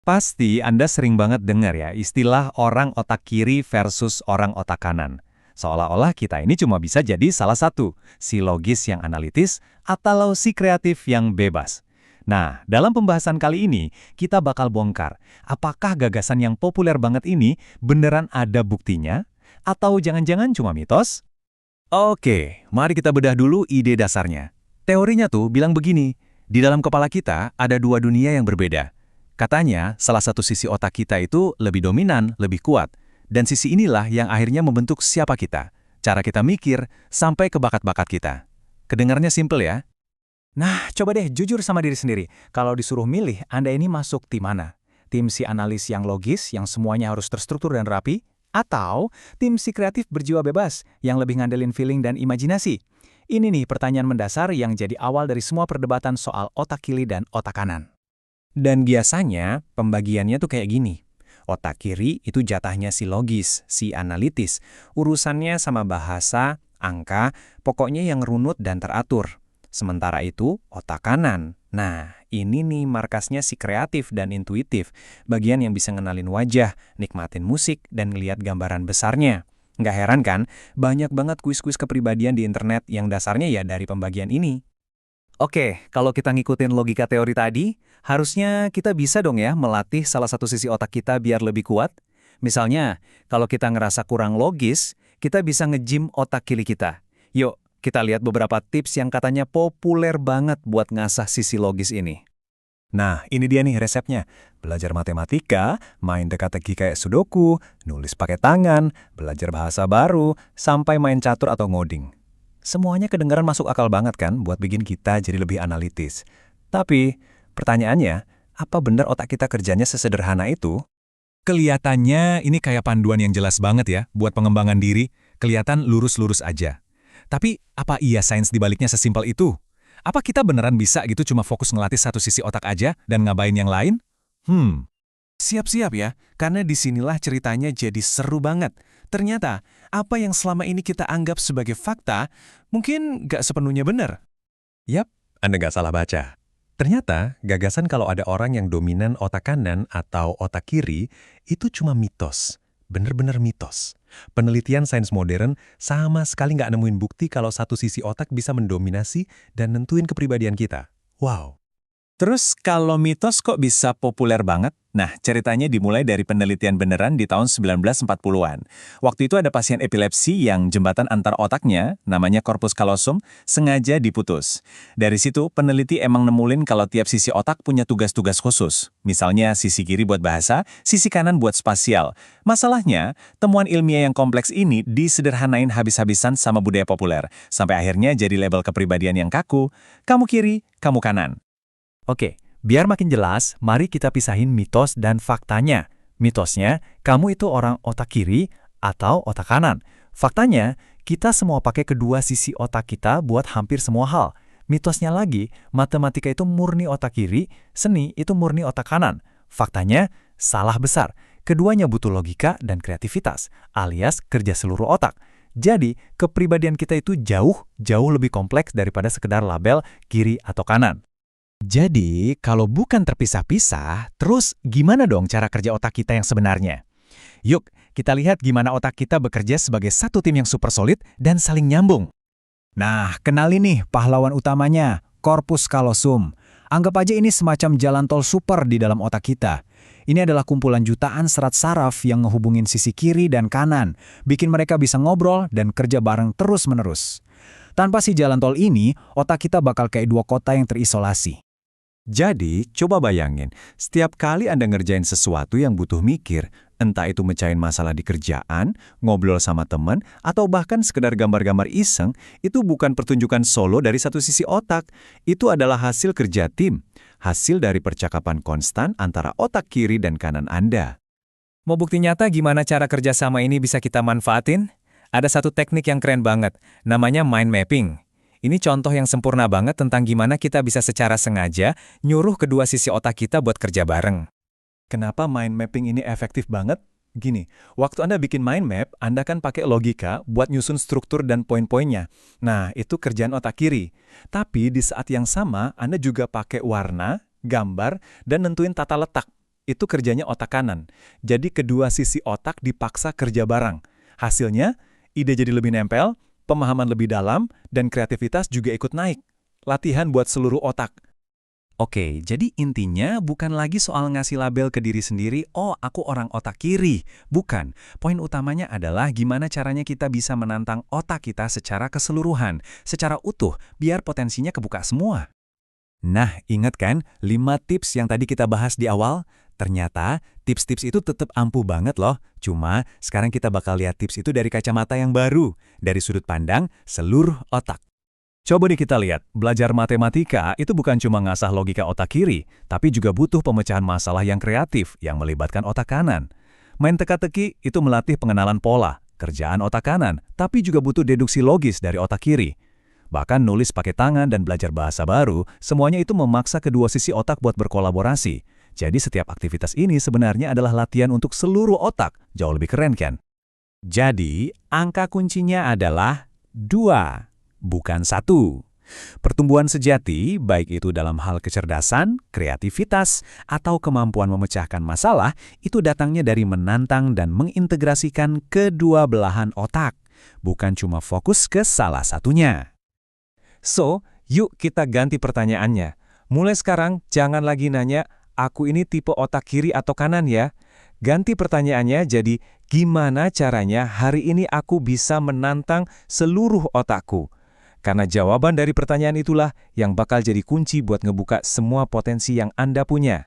Pasti Anda sering banget dengar ya istilah orang otak kiri versus orang otak kanan. Seolah-olah kita ini cuma bisa jadi salah satu, si logis yang analitis atau si kreatif yang bebas. Nah, dalam pembahasan kali ini, kita bakal bongkar apakah gagasan yang populer banget ini beneran ada buktinya? Atau jangan-jangan cuma mitos? Oke, mari kita bedah dulu ide dasarnya. Teorinya tuh bilang begini, di dalam kepala kita ada dua dunia yang berbeda. Katanya, salah satu sisi otak kita itu lebih dominan, lebih kuat. Dan sisi inilah yang akhirnya membentuk siapa kita. Cara kita mikir, sampai ke bakat-bakat kita. Kedengarnya simple ya? Nah, coba deh jujur sama diri sendiri. Kalau disuruh milih, Anda ini masuk tim mana? Tim si analis yang logis, yang semuanya harus terstruktur dan rapi? Atau tim si kreatif berjiwa bebas, yang lebih ngandelin feeling dan imajinasi? Ini nih pertanyaan mendasar yang jadi awal dari semua perdebatan soal otak kiri dan otak kanan. Dan biasanya, pembagiannya tuh kayak gini. Otak kiri itu jatahnya si logis, si analitis. Urusannya sama bahasa, angka, pokoknya yang runut dan teratur. Sementara itu, otak kanan. Nah, ini nih markasnya si kreatif dan intuitif. Bagian yang bisa ngenalin wajah, nikmatin musik, dan ngeliat gambaran besarnya. Nggak heran kan, banyak banget kuis-kuis kepribadian di internet yang dasarnya ya dari pembagian ini. Oke, kalau kita ngikutin logika teori tadi, harusnya kita bisa dong ya melatih salah satu sisi otak kita biar lebih kuat. Misalnya, kalau kita ngerasa kurang logis, kita bisa nge-gym otak kiri kita. Yuk, kita lihat beberapa tips yang katanya populer banget buat ngasah sisi logis ini. Nah, ini dia nih resepnya. Belajar matematika, main teka-teki kayak sudoku, nulis pakai tangan, belajar bahasa baru, sampai main catur atau ngoding. Semuanya kedengaran masuk akal banget kan buat bikin kita jadi lebih analitis. Tapi, pertanyaannya, apa benar otak kita kerjanya sesederhana itu? Kelihatannya ini kayak panduan yang jelas banget ya buat pengembangan diri, kelihatan lurus-lurus aja. Tapi, apa iya sains dibaliknya sesimpel itu? Apa kita beneran bisa gitu cuma fokus ngelatih satu sisi otak aja dan ngabain yang lain? Siap-siap ya, karena disinilah ceritanya jadi seru banget. Ternyata, apa yang selama ini kita anggap sebagai fakta, mungkin nggak sepenuhnya benar. Yap, Anda nggak salah baca. Ternyata, gagasan kalau ada orang yang dominan otak kanan atau otak kiri, itu cuma mitos. Bener-bener mitos. Penelitian sains modern sama sekali nggak nemuin bukti kalau satu sisi otak bisa mendominasi dan nentuin kepribadian kita. Wow. Terus kalau mitos kok bisa populer banget? Nah, ceritanya dimulai dari penelitian beneran di tahun 1940-an. Waktu itu ada pasien epilepsi yang jembatan antar otaknya, namanya corpus callosum, sengaja diputus. Dari situ, peneliti emang nemulin kalau tiap sisi otak punya tugas-tugas khusus. Misalnya sisi kiri buat bahasa, sisi kanan buat spasial. Masalahnya, temuan ilmiah yang kompleks ini disederhanain habis-habisan sama budaya populer. Sampai akhirnya jadi label kepribadian yang kaku, kamu kiri, kamu kanan. Oke, biar makin jelas, mari kita pisahin mitos dan faktanya. Mitosnya, kamu itu orang otak kiri atau otak kanan. Faktanya, kita semua pakai kedua sisi otak kita buat hampir semua hal. Mitosnya lagi, matematika itu murni otak kiri, seni itu murni otak kanan. Faktanya, salah besar. Keduanya butuh logika dan kreativitas, alias kerja seluruh otak. Jadi, kepribadian kita itu jauh lebih kompleks daripada sekedar label kiri atau kanan. Jadi, kalau bukan terpisah-pisah, terus gimana dong cara kerja otak kita yang sebenarnya? Yuk, kita lihat gimana otak kita bekerja sebagai satu tim yang super solid dan saling nyambung. Nah, kenali nih pahlawan utamanya, corpus callosum. Anggap aja ini semacam jalan tol super di dalam otak kita. Ini adalah kumpulan jutaan serat saraf yang ngehubungin sisi kiri dan kanan, bikin mereka bisa ngobrol dan kerja bareng terus-menerus. Tanpa si jalan tol ini, otak kita bakal kayak dua kota yang terisolasi. Jadi, coba bayangin, setiap kali Anda ngerjain sesuatu yang butuh mikir, entah itu mecahin masalah di kerjaan, ngobrol sama teman, atau bahkan sekedar gambar-gambar iseng, itu bukan pertunjukan solo dari satu sisi otak. Itu adalah hasil kerja tim, hasil dari percakapan konstan antara otak kiri dan kanan Anda. Mau bukti nyata gimana cara kerjasama ini bisa kita manfaatin? Ada satu teknik yang keren banget, namanya mind mapping. Ini contoh yang sempurna banget tentang gimana kita bisa secara sengaja nyuruh kedua sisi otak kita buat kerja bareng. Kenapa mind mapping ini efektif banget? Gini, waktu Anda bikin mind map, Anda kan pakai logika buat nyusun struktur dan poin-poinnya. Nah, itu kerjaan otak kiri. Tapi di saat yang sama, Anda juga pakai warna, gambar, dan nentuin tata letak. Itu kerjanya otak kanan. Jadi kedua sisi otak dipaksa kerja bareng. Hasilnya, ide jadi lebih nempel, pemahaman lebih dalam, dan kreativitas juga ikut naik. Latihan buat seluruh otak. Oke, jadi intinya bukan lagi soal ngasih label ke diri sendiri, oh aku orang otak kiri. Bukan, poin utamanya adalah gimana caranya kita bisa menantang otak kita secara keseluruhan, secara utuh, biar potensinya kebuka semua. Nah, ingat kan 5 tips yang tadi kita bahas di awal? Ternyata tips-tips itu tetap ampuh banget loh. Cuma sekarang kita bakal lihat tips itu dari kacamata yang baru, dari sudut pandang seluruh otak. Coba deh kita lihat, belajar matematika itu bukan cuma ngasah logika otak kiri, tapi juga butuh pemecahan masalah yang kreatif yang melibatkan otak kanan. Main teka-teki itu melatih pengenalan pola, kerjaan otak kanan, tapi juga butuh deduksi logis dari otak kiri. Bahkan nulis pakai tangan dan belajar bahasa baru, semuanya itu memaksa kedua sisi otak buat berkolaborasi. Jadi setiap aktivitas ini sebenarnya adalah latihan untuk seluruh otak, jauh lebih keren kan? Jadi, angka kuncinya adalah 2. Bukan 1. Pertumbuhan sejati, baik itu dalam hal kecerdasan, kreativitas, atau kemampuan memecahkan masalah, itu datangnya dari menantang dan mengintegrasikan kedua belahan otak, bukan cuma fokus ke salah satunya. So, yuk kita ganti pertanyaannya. Mulai sekarang, jangan lagi nanya, aku ini tipe otak kiri atau kanan ya. Ganti pertanyaannya jadi, gimana caranya hari ini aku bisa menantang seluruh otakku? Karena jawaban dari pertanyaan itulah yang bakal jadi kunci buat ngebuka semua potensi yang Anda punya.